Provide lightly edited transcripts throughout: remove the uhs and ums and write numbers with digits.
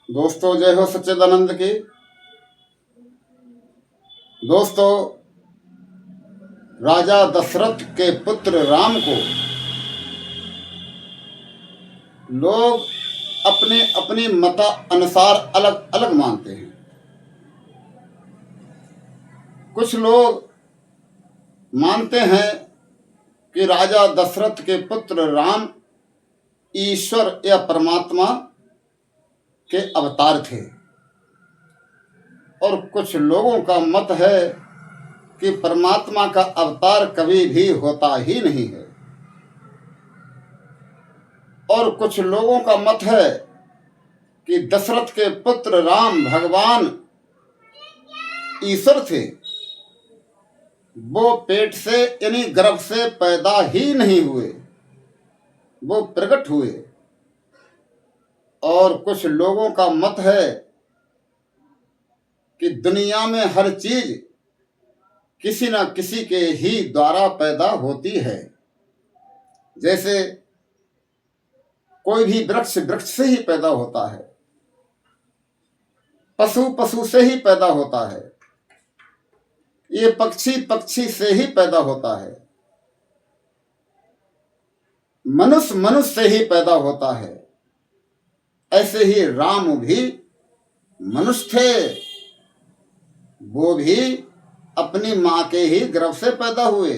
दोस्तों, जय हो सच्चिदानंद की। दोस्तों, राजा दशरथ के पुत्र राम को लोग अपने अपनी मत अनुसार अलग अलग मानते हैं। कुछ लोग मानते हैं कि राजा दशरथ के पुत्र राम ईश्वर या परमात्मा के अवतार थे, और कुछ लोगों का मत है कि परमात्मा का अवतार कभी भी होता ही नहीं है। और कुछ लोगों का मत है कि दशरथ के पुत्र राम भगवान ईश्वर थे, वो पेट से यानी गर्भ से पैदा ही नहीं हुए, वो प्रकट हुए। और कुछ लोगों का मत है कि दुनिया में हर चीज किसी न किसी के ही द्वारा पैदा होती है। जैसे कोई भी वृक्ष वृक्ष से ही पैदा होता है, पशु पशु से ही पैदा होता है, ये पक्षी पक्षी से ही पैदा होता है, मनुष्य मनुष्य से ही पैदा होता है। ऐसे ही राम भी मनुष्य थे, वो भी अपनी मां के ही गर्भ से पैदा हुए।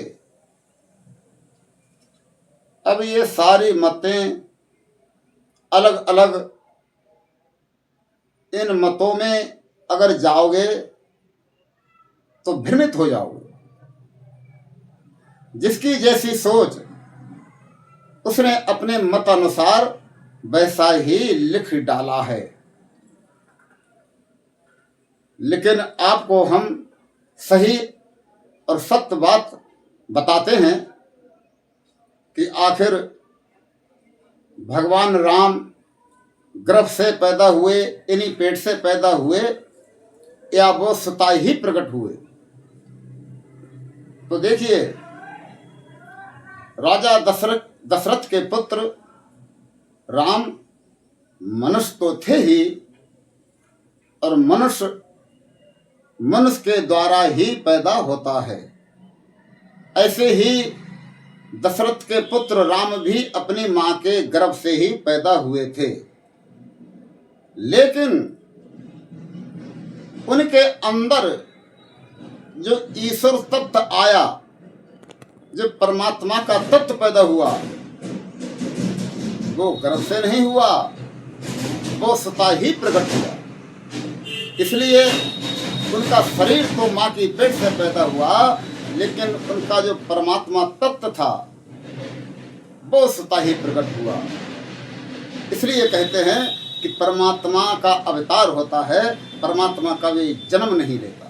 अब ये सारी मतें अलग अलग, इन मतों में अगर जाओगे तो भ्रमित हो जाओगे। जिसकी जैसी सोच उसने अपने मत अनुसार वैसा ही लिख डाला है। लेकिन आपको हम सही और सत्य बात बताते हैं कि आखिर भगवान राम गर्भ से पैदा हुए, इन्हीं पेट से पैदा हुए, या वो स्वतः ही प्रकट हुए। तो देखिए, राजा दशरथ के पुत्र राम मनुष्य तो थे ही, और मनुष्य मनुष्य के द्वारा ही पैदा होता है। ऐसे ही दशरथ के पुत्र राम भी अपनी मां के गर्भ से ही पैदा हुए थे। लेकिन उनके अंदर जो ईश्वर तत्व आया, जो परमात्मा का तत्व पैदा हुआ, वो गर्भ से नहीं हुआ, वो स्वतः ही प्रकट हुआ। इसलिए उनका शरीर तो मां की पेट से पैदा हुआ, लेकिन उनका जो परमात्मा तत्व था वो स्वतः ही प्रकट हुआ। इसलिए कहते हैं कि परमात्मा का अवतार होता है, परमात्मा का भी जन्म नहीं लेता।